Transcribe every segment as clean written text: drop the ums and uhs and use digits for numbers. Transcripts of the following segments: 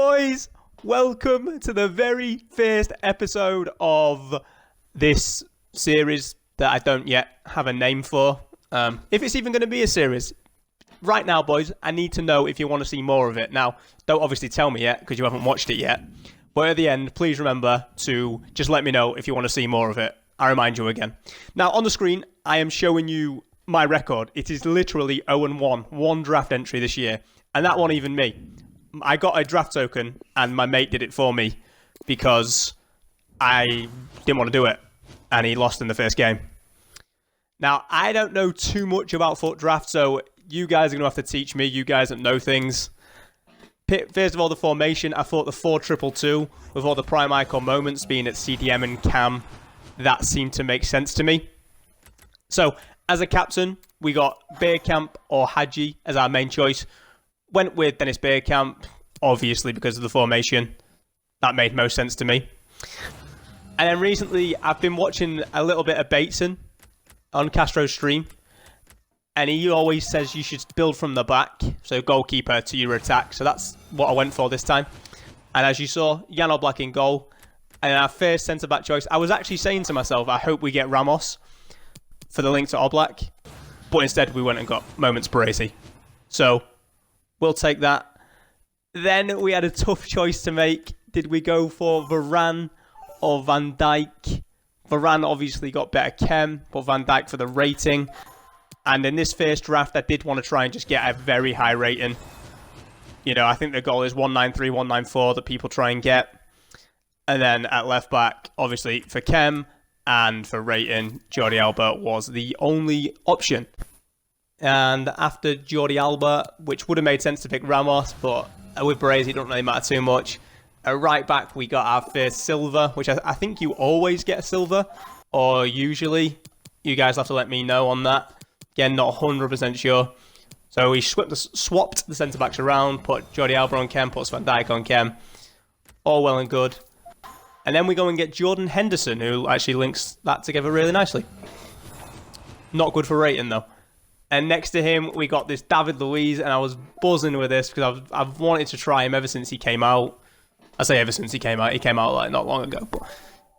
boys, welcome to the very first episode of this series that I don't yet have a name for. If it's even going to be a series. Right now, boys, I need to know if you want to see more of it. Now, don't obviously tell me yet because you haven't watched it yet. But at the end, please remember to just let me know if you want to see more of it. I remind you again. Now, on the screen, I am showing you my record. It is literally 0-1, one draft entry this year. And that wasn't even me. I got a draft token and my mate did it for me because I didn't want to do it. And he lost in the first game. Now, I don't know too much about FUT draft, so you guys are going to have to teach me, you guys that know things. First of all, the formation, I thought the 4-2-2 with all the prime icon moments being at CDM and Cam, that seemed to make sense to me. So, as a captain, we got Bergkamp or Hadji as our main choice. Went with Dennis Bergkamp, obviously because of the formation. That made most sense to me. And then recently, I've been watching a little bit of Bateson on Castro's stream. And he always says you should build from the back. So goalkeeper to your attack. So that's what I went for this time. And as you saw, Jan Oblak in goal. And our first centre-back choice, I was actually saying to myself, I hope we get Ramos for the link to Oblak. But instead, we went and got Moments Baresi. So we'll take that. Then we had a tough choice to make. Did we go for Varane or Van Dijk? Varane obviously got better chem, but Van Dijk for the rating. And in this first draft, I did want to try and just get a very high rating. You know, I think the goal is 193, 194 that people try and get. And then at left back, obviously for chem and for rating, Jordi Alba was the only option. And after Jordi Alba, which would have made sense to pick Ramos, but with Baresi, it don't really matter too much. At right back, we got our first silver, which I think you always get a silver, or usually. You guys have to let me know on that. Again, not 100% sure. So we swapped the centre-backs around, put Jordi Alba on chem, put Van Dijk on chem. All well and good. And then we go and get Jordan Henderson, who actually links that together really nicely. Not good for rating, though. And next to him, we got this David Luiz, and I was buzzing with this because I've wanted to try him ever since he came out. I say ever since he came out like not long ago, but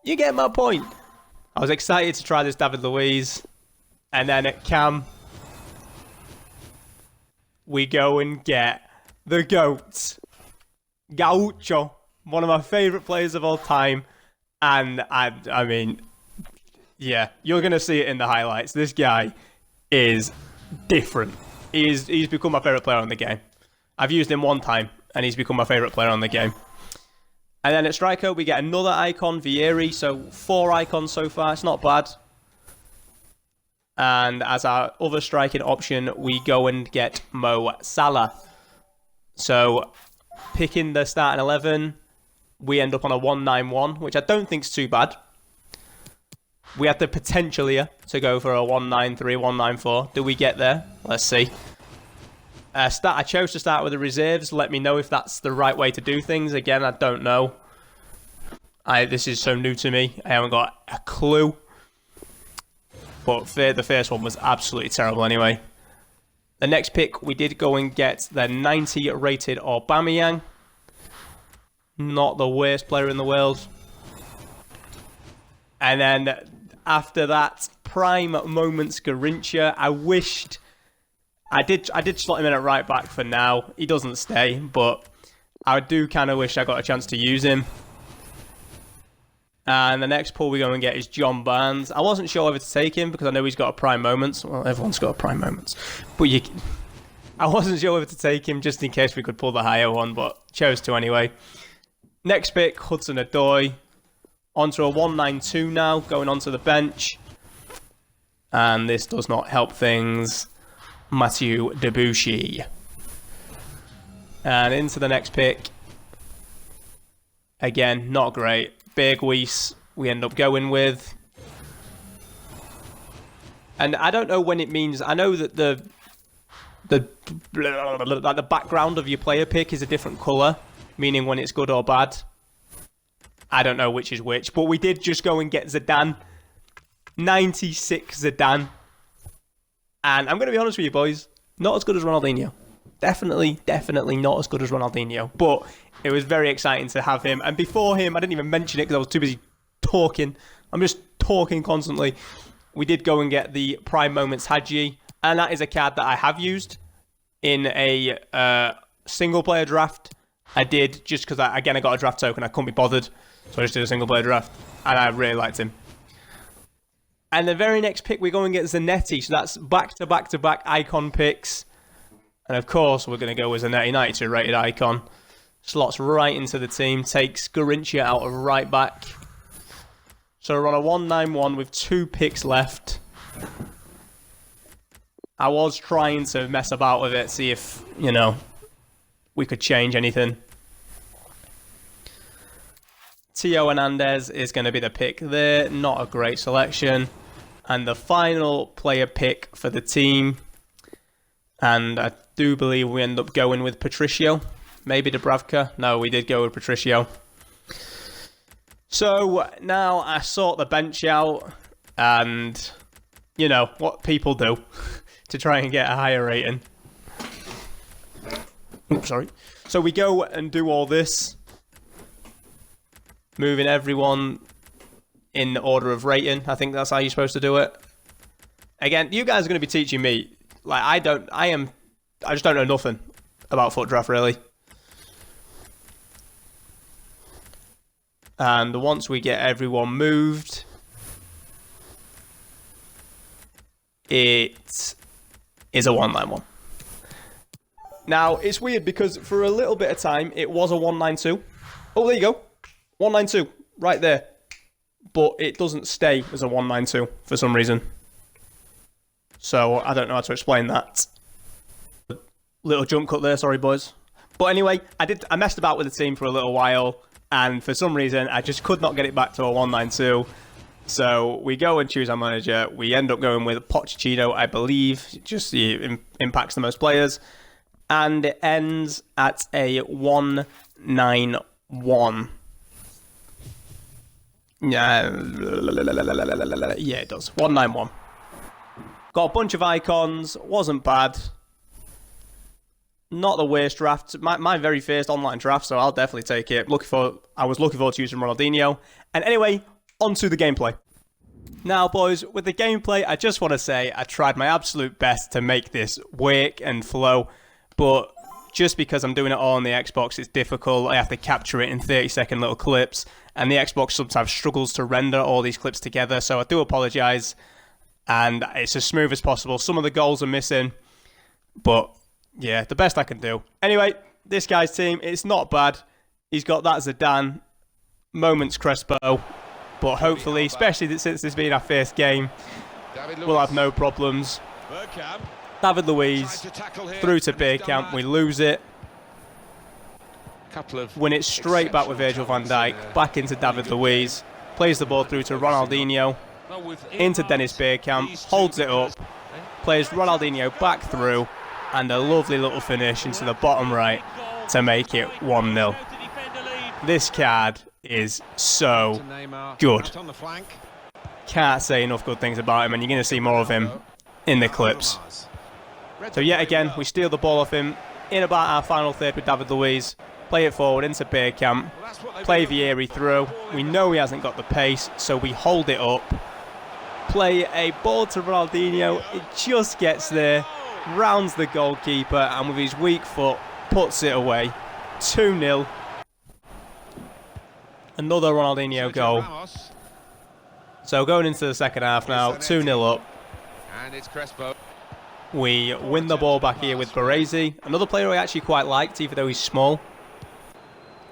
you get my point. I was excited to try this David Luiz. And then at Cam, we go and get the GOAT, Gaucho, one of my favourite players of all time. And I mean, yeah, you're going to see it in the highlights. This guy is different. He's become my favourite player on the game. I've used him one time, and he's become my favourite player on the game. And then at striker, we get another icon, Vieri. So 4 icons so far. It's not bad. And as our other striking option, we go and get Mo Salah. So picking the starting 11, we end up on a 191, which I don't think is too bad. We had the potential here to go for a 193, 194. Do we get there? Let's see. I chose to start with the reserves. Let me know if that's the right way to do things. Again, I don't know. This is so new to me. I haven't got a clue. But the first one was absolutely terrible anyway. The next pick, we did go and get the 90 rated Aubameyang. Not the worst player in the world. And then after that, prime moments Garrincha. I wished I did slot him in at right back for now. He doesn't stay, but I do kind of wish I got a chance to use him. And the next pull we go and get is John Barnes. I wasn't sure whether to take him because I know he's got a prime moments. Well, everyone's got a prime moments. But I wasn't sure whether to take him just in case we could pull the higher one, but chose to anyway. Next pick, Hudson-Odoi. Onto a 192 now, going onto the bench. And this does not help things. Mathieu Debuchy. And into the next pick. Again, not great. Berghuis, we end up going with. And I don't know when it means. I know that the background of your player pick is a different colour, meaning when it's good or bad. I don't know which is which, but we did just go and get Zidane. 96 Zidane. And I'm going to be honest with you, boys. Not as good as Ronaldinho. Definitely not as good as Ronaldinho, but it was very exciting to have him. And before him, I didn't even mention it because I was too busy talking. I'm just talking constantly. We did go and get the Prime Moments Hadji, and that is a card that I have used in a single-player draft. I did just because, I got a draft token. I couldn't be bothered, so I just did a single-player draft, and I really liked him. And the very next pick, we go and get Zanetti, so that's back-to-back-to-back icon picks. And of course, we're going to go with Zanetti, 92 rated icon. Slots right into the team, takes Garincha out of right back. So we're on a 191 with 2 picks left. I was trying to mess about with it, see if, we could change anything. Tio Hernandez is going to be the pick there. Not a great selection. And the final player pick for the team. And I do believe we end up going with Patricio. Maybe Dubravka. No, we did go with Patricio. So now I sort the bench out. And, what people do to try and get a higher rating. Oops, sorry. So we go and do all this. Moving everyone in order of rating. I think that's how you're supposed to do it. Again, you guys are going to be teaching me. Like, I just don't know nothing about FUT Draft, really. And once we get everyone moved, it is a 191. Now, it's weird because for a little bit of time, it was a 192. Oh, there you go. 192, right there. But it doesn't stay as a 192 for some reason. So I don't know how to explain that. Little jump cut there, sorry boys. But anyway, I messed about with the team for a little while, and for some reason I just could not get it back to a 192. So we go and choose our manager. We end up going with Pochettino, I believe. Just he impacts the most players. And it ends at a 191. Yeah, it does. 191. Got a bunch of icons. Wasn't bad. Not the worst draft. My very first online draft, so I'll definitely take it. I was looking forward to using Ronaldinho. And anyway, on to the gameplay. Now, boys, with the gameplay, I just want to say I tried my absolute best to make this work and flow. But just because I'm doing it all on the Xbox, it's difficult. I have to capture it in 30-second little clips. And the Xbox sometimes struggles to render all these clips together. So I do apologise. And it's as smooth as possible. Some of the goals are missing. But yeah, the best I can do. Anyway, this guy's team, it's not bad. He's got that Zidane, Moments Crespo. But hopefully, especially since this being our first game, we'll have no problems. David Luiz through to Bergkamp. We lose it. Win it straight back with Virgil van Dijk. Back into David Luiz. Plays the ball through to Ronaldinho. Into Dennis Bergkamp. Holds it up. Plays Ronaldinho back through. And a lovely little finish into the bottom right to make it 1-0. This card is so good. Can't say enough good things about him, and you're going to see more of him in the clips. So yet again, we steal the ball off him in about our final third with David Luiz. Play it forward into Bergkamp. Play Vieri through. We know he hasn't got the pace, so we hold it up. Play a ball to Ronaldinho. It just gets there. Rounds the goalkeeper, and with his weak foot, puts it away. 2-0. Another Ronaldinho goal. So going into the second half now, 2-0 up. And it's Crespo. We win the ball back here with Baresi. Another player I actually quite liked, even though he's small.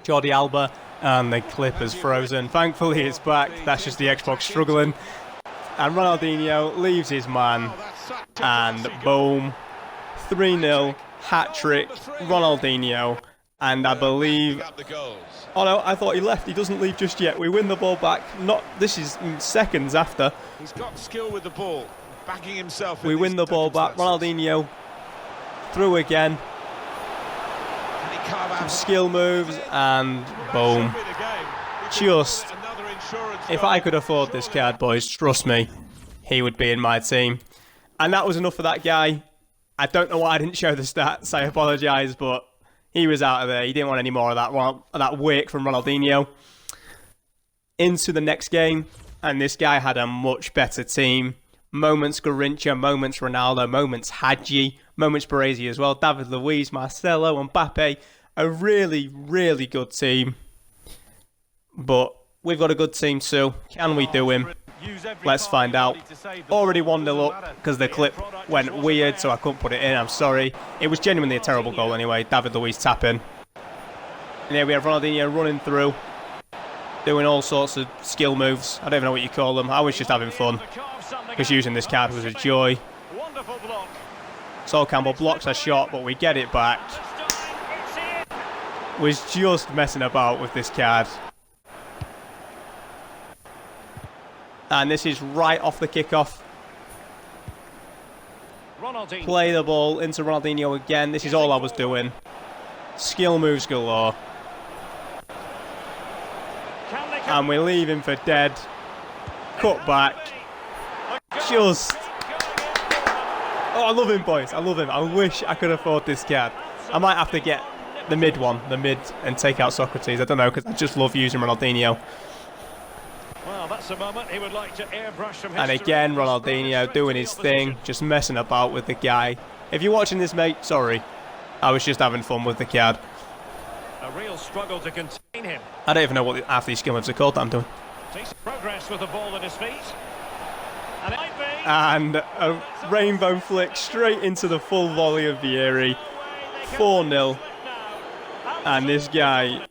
Jordi Alba, and the clip is frozen. Thankfully it's back. That's just the Xbox struggling. And Ronaldinho leaves his man. And boom. 3-0. Hat-trick. Ronaldinho. And I believe... Oh no, I thought he left. He doesn't leave just yet. We win the ball back. This is seconds after. He's got skill with the ball. Backing himself. We win the ball back. Ronaldinho through again. Skill moves and boom. Just, if I could afford this card, boys, trust me, he would be in my team. And that was enough for that guy. I don't know why I didn't show the stats. I apologise, but he was out of there. He didn't want any more of that work from Ronaldinho. Into the next game, and this guy had a much better team. Moments Garrincha, moments Ronaldo, moments Hadji, moments Baresi as well. David Luiz, Marcelo, Mbappe. A really, really good team. But we've got a good team too. Can we do him? Let's find out. Already 1-0 up because the clip went weird, so I couldn't put it in. I'm sorry. It was genuinely a terrible goal anyway. David Luiz tapping. And here we have Ronaldinho running through, doing all sorts of skill moves. I don't even know what you call them. I was just having fun because using this card was a joy. Sol Campbell blocks a shot, but we get it back. Was just messing about with this card. And this is right off the kickoff. Play the ball into Ronaldinho again. This is all I was doing. Skill moves galore. And we leave him for dead. Cut back. Just... Oh, I love him, boys. I love him. I wish I could afford this card. I might have to get the mid one. The mid and take out Socrates. I don't know, because I just love using Ronaldinho. Well, that's a moment he would like to airbrush from history. And again, Ronaldinho doing his thing. Just messing about with the guy. If you're watching this, mate, sorry. I was just having fun with the card. A real struggle to contain him. I don't even know what half these skill moves are called that I'm doing. Decent progress with the ball at his feet. And it might be. And a rainbow flick straight into the full volley of Vieri. 4-0. And this guy,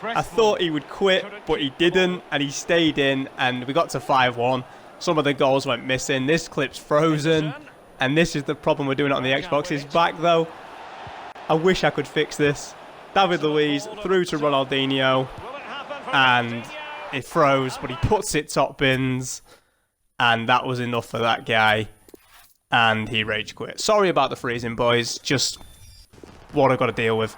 I thought he would quit, but he didn't, and he stayed in, and we got to 5-1. Some of the goals went missing. This clip's frozen, and this is the problem we're doing it on the Xbox. It's back, though. I wish I could fix this. David Luiz through to Ronaldinho, and it froze, but he puts it top bins, and that was enough for that guy, and he rage quit. Sorry about the freezing, boys. Just what I've got to deal with.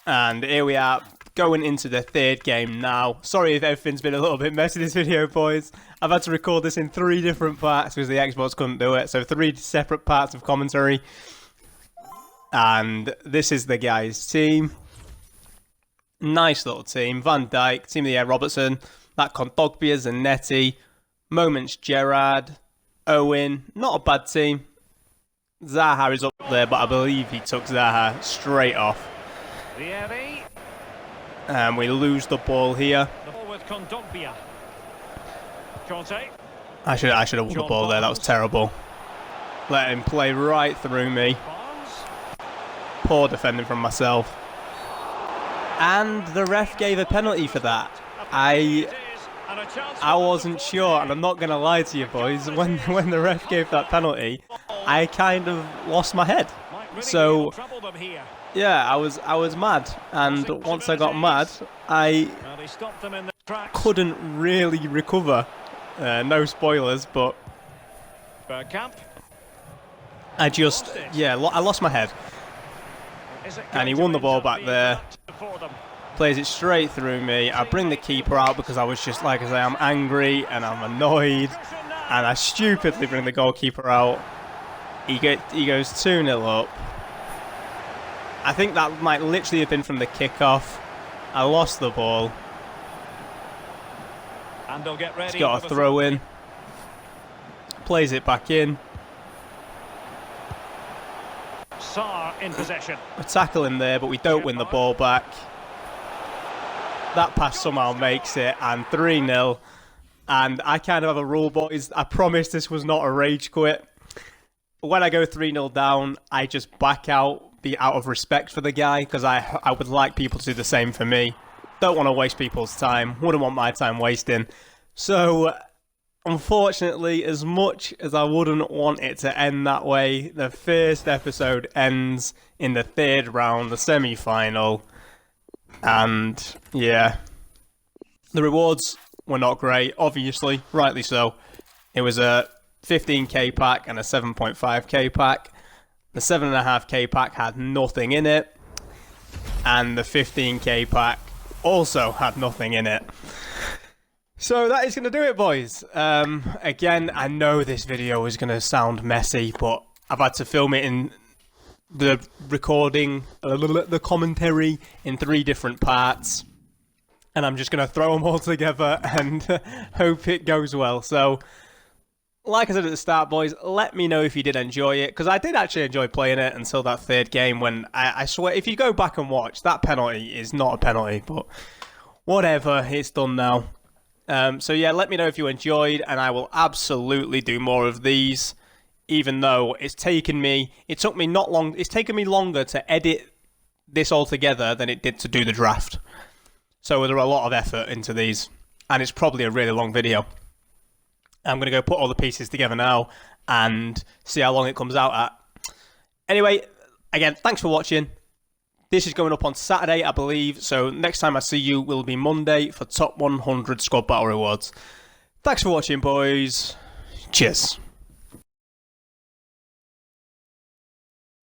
And here we are, going into the third game now. Sorry if everything's been a little bit messy this video, boys. I've had to record this in 3 different parts because the Xbox couldn't do it. So 3 separate parts of commentary. And this is the guys' team. Nice little team. Van Dijk, Team of the Year Robertson, that Kondogbia, Zanetti, Moments Gerrard, Owen. Not a bad team. Zaha is up there, but I believe he took Zaha straight off. And we lose the ball here. The ball with Kondogbia. Conte. I should have won the ball there. That was terrible. Let him play right through me. Poor defending from myself. And the ref gave a penalty for that. I wasn't sure, and I'm not going to lie to you, boys. When the ref gave that penalty, I kind of lost my head. So yeah, I was mad, and once I got mad, I couldn't really recover. No spoilers, but I just, yeah, I lost my head. And he won the ball back there, plays it straight through me. I bring the keeper out because I was just, like I say, I'm angry and I'm annoyed, and I stupidly bring the goalkeeper out. He goes 2-0 up. I think that might literally have been from the kickoff. I lost the ball. And they'll get ready. He's got a throw in. Plays it back in. Sarr in possession. We tackle him there, but we don't win the ball back. That pass somehow makes it, and 3-0. And I kind of have a rule, boys. I promise this was not a rage quit. When I go 3-0 down, I just back out of respect for the guy, because I would like people to do the same for me. Don't want to waste people's time. Wouldn't want my time wasting. So, unfortunately, as much as I wouldn't want it to end that way, the first episode ends in the 3rd round, the semi-final. And, yeah. The rewards were not great, obviously, rightly so. It was a 15k pack and a 7.5k pack. The 7.5k pack had nothing in it, and the 15k pack also had nothing in it. So that is going to do it, boys. Again, I know this video is going to sound messy, but I've had to film it in the recording, the commentary in 3 different parts. And I'm just going to throw them all together and hope it goes well. So, like I said at the start, boys, let me know if you did enjoy it. Because I did actually enjoy playing it until that 3rd game when I swear, if you go back and watch, that penalty is not a penalty. But whatever, it's done now. So yeah, let me know if you enjoyed, and I will absolutely do more of these, even though it's taken me longer to edit this all together than it did to do the draft. So there are a lot of effort into these, and it's probably a really long video. I'm going to go put all the pieces together now and see how long it comes out at. Anyway, again, thanks for watching. This is going up on Saturday, I believe, so next time I see you will be Monday for Top 100 Squad Battle Rewards. Thanks for watching, boys. Cheers.